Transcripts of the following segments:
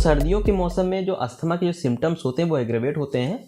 सर्दियों के मौसम में जो अस्थमा के जो सिम्टम्स होते हैं वो एग्रेवेट होते हैं,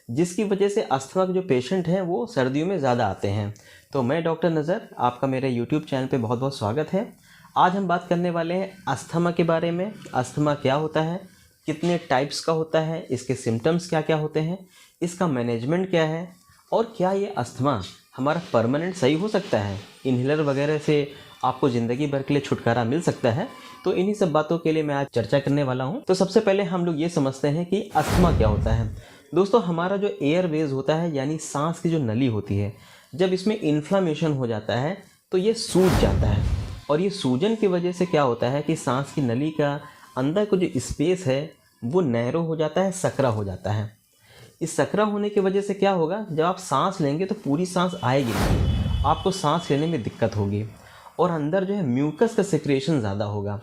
जिसकी वजह से अस्थमा के जो पेशेंट हैं वो सर्दियों में ज़्यादा आते हैं। तो मैं डॉक्टर नज़र, आपका मेरे यूट्यूब चैनल पे बहुत बहुत स्वागत है। आज हम बात करने वाले हैं अस्थमा के बारे में। अस्थमा क्या होता है, कितने टाइप्स का होता है, इसके सिम्टम्स क्या क्या होते हैं, इसका मैनेजमेंट क्या है, और क्या ये अस्थमा हमारा परमानेंट सही हो सकता है, इन्हेलर वगैरह से आपको ज़िंदगी भर के लिए छुटकारा मिल सकता है। तो इन्हीं सब बातों के लिए मैं आज चर्चा करने वाला हूँ। तो सबसे पहले हम लोग ये समझते हैं कि अस्थमा क्या होता है। दोस्तों, हमारा जो एयरवेज होता है यानी सांस की जो नली होती है, जब इसमें इन्फ्लामेशन हो जाता है तो ये सूज जाता है, और ये सूजन की वजह से क्या होता है कि सांस की नली का अंदर का जो स्पेस है वो नैरो हो जाता है, सकरा हो जाता है। इस सकरा होने की वजह से क्या होगा, जब आप सांस लेंगे तो पूरी सांस आएगी नहीं, आपको सांस लेने में दिक्कत होगी, और अंदर जो है म्यूकस का सिक्रेशन ज़्यादा होगा।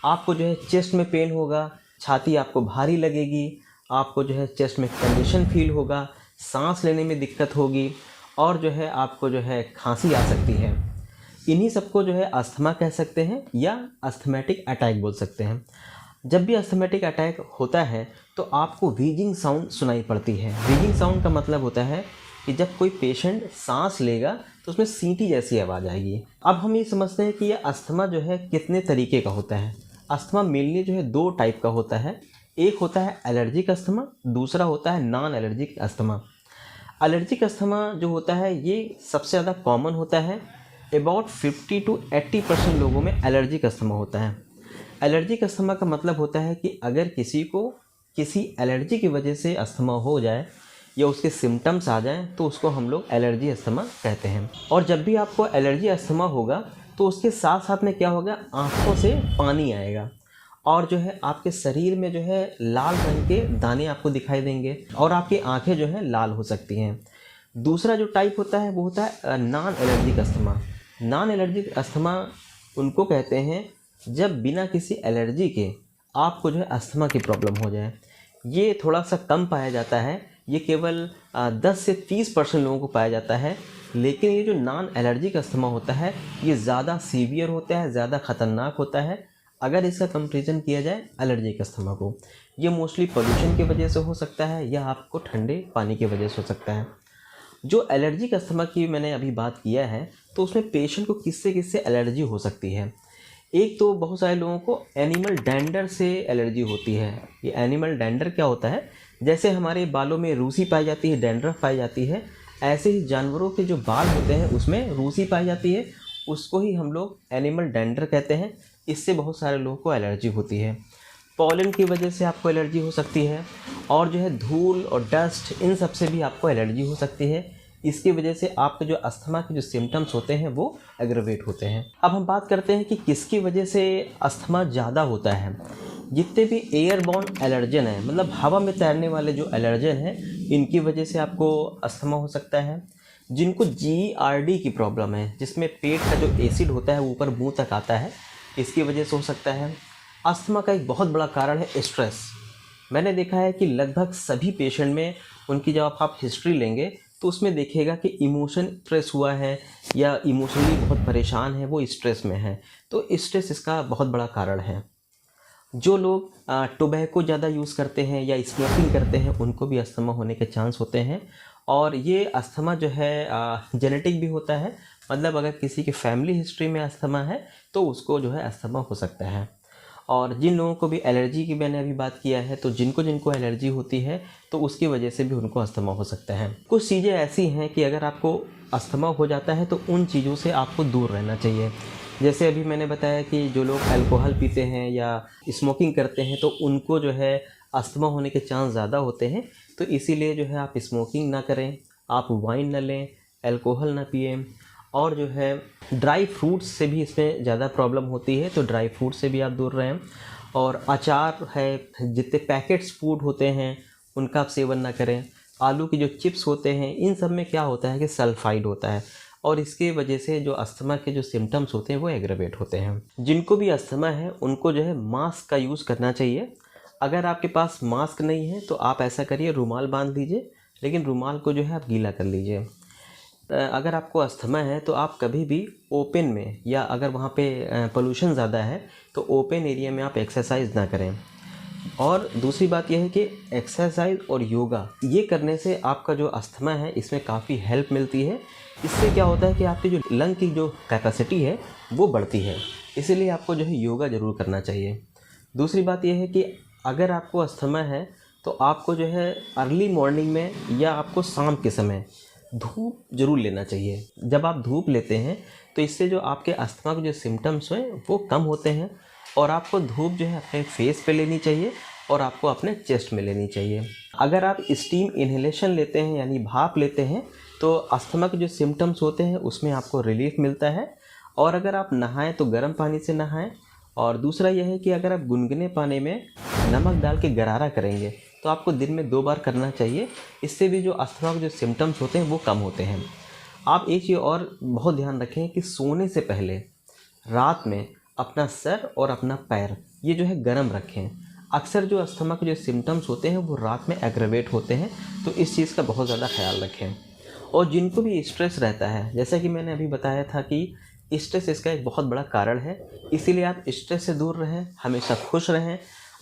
आपको जो है चेस्ट में पेन होगा, छाती आपको भारी लगेगी, आपको जो है चेस्ट में कंजेशन फील होगा, सांस लेने में दिक्कत होगी, और जो है आपको जो है खांसी आ सकती है। इन्हीं सबको जो है अस्थमा कह सकते हैं या अस्थमैटिक अटैक बोल सकते हैं। जब भी अस्थमैटिक अटैक होता है तो आपको व्हीजिंग साउंड सुनाई पड़ती है। व्हीजिंग साउंड का मतलब होता है कि जब कोई पेशेंट सांस लेगा तो उसमें सीटी जैसी आवाज़ आएगी। अब हम ये समझते हैं कि यह अस्थमा जो है कितने तरीके का होता है। अस्थमा मेनली जो है दो टाइप का होता है। एक होता है एलर्जिक अस्थमा, दूसरा होता है non allergic asthma. Allergic asthma जो होता है ये सबसे ज़्यादा कॉमन होता है। अबाउट 50 to 80% लोगों में एलर्जिक अस्थमा होता है। एलर्जिक अस्थमा का मतलब होता है कि अगर किसी को किसी एलर्जी की वजह से अस्थमा हो जाए या उसके सिम्टम्स आ जाएं तो उसको हम लोग एलर्जी अस्थमा कहते हैं। और जब भी आपको एलर्जी अस्थमा होगा तो उसके साथ साथ में क्या होगा, आँखों से पानी आएगा, और जो है आपके शरीर में जो है लाल रंग के दाने आपको दिखाई देंगे, और आपकी आंखें जो है लाल हो सकती हैं। दूसरा जो टाइप होता है वो होता है non allergic asthma. Non allergic asthma उनको कहते हैं जब बिना किसी एलर्जी के आपको जो है अस्थमा की प्रॉब्लम हो जाए। ये थोड़ा सा कम पाया जाता है, ये केवल 10 से 30% लोगों को पाया जाता है। लेकिन ये जो नॉन एलर्जिक अस्थमा होता है ये ज़्यादा सीवियर होता है, ज़्यादा ख़तरनाक होता है अगर इसका कंपैरिजन किया जाए एलर्जिक अस्थमा को। ये मोस्टली पोल्यूशन की वजह से हो सकता है या आपको ठंडे पानी की वजह से हो सकता है। जो एलर्जिक अस्थमा की मैंने अभी बात किया है तो उसमें पेशेंट को किससे किससे एलर्जी हो सकती है। एक तो बहुत सारे लोगों को एनिमल डैंडर से एलर्जी होती है। ये एनिमल डैंडर क्या होता है, जैसे हमारे बालों में रूसी पाई जाती है, डैंड्रफ पाई जाती है, ऐसे ही जानवरों के जो बाल होते हैं उसमें रूसी पाई जाती है, उसको ही हम लोग एनिमल डैंडर कहते हैं। इससे बहुत सारे लोगों को एलर्जी होती है। पॉलन की वजह से आपको एलर्जी हो सकती है, और जो है धूल और डस्ट, इन सब से भी आपको एलर्जी हो सकती है। इसकी वजह से आपके जो अस्थमा के जो सिम्टम्स होते हैं वो एग्रवेट होते हैं। अब हम बात करते हैं कि किसकी वजह से अस्थमा ज़्यादा होता है। जितने भी एयरबॉर्न एलर्जन हैं, मतलब हवा में तैरने वाले जो एलर्जन हैं, इनकी वजह से आपको अस्थमा हो सकता है। जिनको GERD की प्रॉब्लम है, जिसमें पेट का जो एसिड होता है वो ऊपर मुँह तक आता है, इसकी वजह से हो सकता है। अस्थमा का एक बहुत बड़ा कारण है स्ट्रेस। मैंने देखा है कि लगभग सभी पेशेंट में उनकी जब आप हिस्ट्री लेंगे तो उसमें देखिएगा कि इमोशन स्ट्रेस हुआ है या इमोशनली बहुत परेशान है, वो स्ट्रेस में है। तो स्ट्रेस इसका बहुत बड़ा कारण है। जो लोग टोबैको ज़्यादा यूज़ करते हैं या स्मोकिंग करते हैं उनको भी अस्थमा होने के चांस होते हैं। और ये अस्थमा जो है जेनेटिक भी होता है, मतलब अगर किसी की फैमिली हिस्ट्री में अस्थमा है तो उसको जो है अस्थमा हो सकता है। और जिन लोगों को भी एलर्जी की मैंने अभी बात किया है, तो जिनको जिनको एलर्जी होती है तो उसकी वजह से भी उनको अस्थमा हो सकता है। कुछ चीज़ें ऐसी हैं कि अगर आपको अस्थमा हो जाता है तो उन चीज़ों से आपको दूर रहना चाहिए। जैसे अभी मैंने बताया कि जो लोग अल्कोहल पीते हैं या स्मोकिंग करते हैं तो उनको जो है अस्थमा होने के चांस ज़्यादा होते हैं। तो इसीलिए जो है आप स्मोकिंग ना करें, आप वाइन ना लें, अल्कोहल ना पिएं, और जो है ड्राई फ्रूट्स से भी इसमें ज़्यादा प्रॉब्लम होती है, तो ड्राई फ्रूट से भी आप दूर रहें। और अचार है, जितने पैकेट्स फूड होते हैं उनका आप सेवन ना करें। आलू की जो चिप्स होते हैं, इन सब में क्या होता है कि सल्फाइड होता है, और इसके वजह से जो अस्थमा के जो सिम्टम्स होते हैं वो एग्रवेट होते हैं। जिनको भी अस्थमा है उनको जो है मास्क का यूज़ करना चाहिए। अगर आपके पास मास्क नहीं है तो आप ऐसा करिए, रुमाल बांध लीजिए, लेकिन रुमाल को जो है आप गीला कर लीजिए। अगर आपको अस्थमा है तो आप कभी भी ओपन में, या अगर वहाँ पे पोल्यूशन ज़्यादा है तो ओपन एरिया में आप एक्सरसाइज ना करें। और दूसरी बात यह है कि एक्सरसाइज और योगा ये करने से आपका जो अस्थमा है इसमें काफ़ी हेल्प मिलती है। इससे क्या होता है कि आपकी जो लंग की जो कैपेसिटी है वो बढ़ती है, इसीलिए आपको जो है योगा ज़रूर करना चाहिए। दूसरी बात यह है कि अगर आपको अस्थमा है तो आपको जो है अर्ली मॉर्निंग में या आपको शाम के समय धूप ज़रूर लेना चाहिए। जब आप धूप लेते हैं तो इससे जो आपके अस्थमा के जो सिम्टम्स हैं वो कम होते हैं। और आपको धूप जो है अपने फेस पे लेनी चाहिए और आपको अपने चेस्ट में लेनी चाहिए। अगर आप स्टीम इन्हेलेशन लेते हैं यानी भाप लेते हैं तो अस्थमा के जो सिम्टम्स होते हैं उसमें आपको रिलीफ मिलता है। और अगर आप नहाएं तो गर्म पानी से नहाएं। और दूसरा यह है कि अगर आप गुनगुने पानी में नमक डाल के गरारा करेंगे तो आपको दिन में 2 बार करना चाहिए। इससे भी जो अस्थमा के जो सिम्टम्स होते हैं वो कम होते हैं। आप एक चीज़ और बहुत ध्यान रखें कि सोने से पहले रात में अपना सर और अपना पैर ये जो है गर्म रखें। अक्सर जो अस्थमा के जो सिम्टम्स होते हैं वो रात में एग्रवेट होते हैं, तो इस चीज़ का बहुत ज़्यादा ख्याल रखें। और जिनको भी स्ट्रेस रहता है, जैसा कि मैंने अभी बताया था कि स्ट्रेस इसका एक बहुत बड़ा कारण है, इसीलिए आप स्ट्रेस से दूर रहें, हमेशा खुश रहें,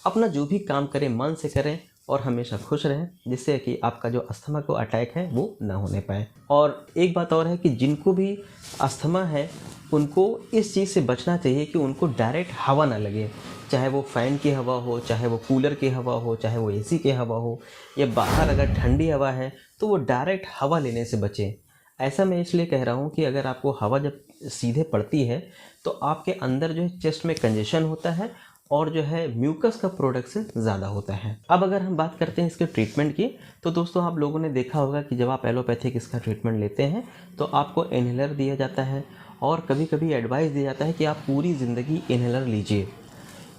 अपना जो भी काम करें मन से करें और हमेशा खुश रहें, जिससे कि आपका जो अस्थमा को अटैक है वो ना होने पाए। और एक बात और है कि जिनको भी अस्थमा है उनको इस चीज़ से बचना चाहिए कि उनको डायरेक्ट हवा ना लगे, चाहे वो फ़ैन की हवा हो, चाहे वो कूलर की हवा हो, चाहे वो एसी की हवा हो, या बाहर अगर ठंडी हवा है तो वो डायरेक्ट हवा लेने से बचें। ऐसा मैं इसलिए कह रहा हूँ कि अगर आपको हवा जब सीधे पड़ती है तो आपके अंदर जो है चेस्ट में कंजेशन होता है और जो है म्यूकस का प्रोडक्शन ज़्यादा होता है। अब अगर हम बात करते हैं इसके ट्रीटमेंट की, तो दोस्तों आप लोगों ने देखा होगा कि जब आप एलोपैथिक इसका ट्रीटमेंट लेते हैं तो आपको इन्हेलर दिया जाता है और कभी कभी एडवाइस दिया जाता है कि आप पूरी ज़िंदगी इन्हेलर लीजिए।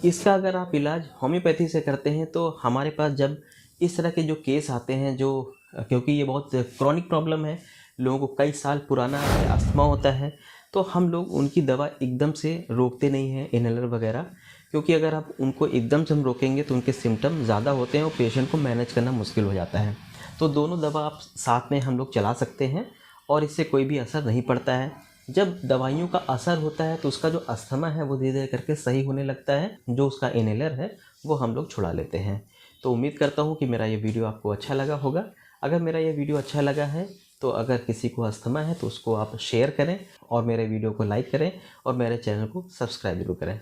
इसका अगर आप इलाज होम्योपैथी से करते हैं तो हमारे पास जब इस तरह के जो केस आते हैं, जो क्योंकि ये बहुत क्रॉनिक प्रॉब्लम है, लोगों को कई साल पुराना अस्थमा होता है, तो हम लोग उनकी दवा एकदम से रोकते नहीं हैं इन्हेलर वगैरह, क्योंकि अगर आप उनको एकदम से हम रोकेंगे तो उनके सिम्टम ज़्यादा होते हैं और पेशेंट को मैनेज करना मुश्किल हो जाता है। तो दोनों दवा आप साथ में हम लोग चला सकते हैं और इससे कोई भी असर नहीं पड़ता है। जब दवाइयों का असर होता है तो उसका जो अस्थमा है वो धीरे धीरे करके सही होने लगता है, जो उसका इन्हेलर है वो हम लोग छुड़ा लेते हैं। तो उम्मीद करता हूँ कि मेरा ये वीडियो आपको अच्छा लगा होगा। अगर मेरा ये वीडियो अच्छा लगा है तो अगर किसी को अस्थमा है तो उसको आप शेयर करें और मेरे वीडियो को लाइक करें और मेरे चैनल को सब्सक्राइब जरूर करें।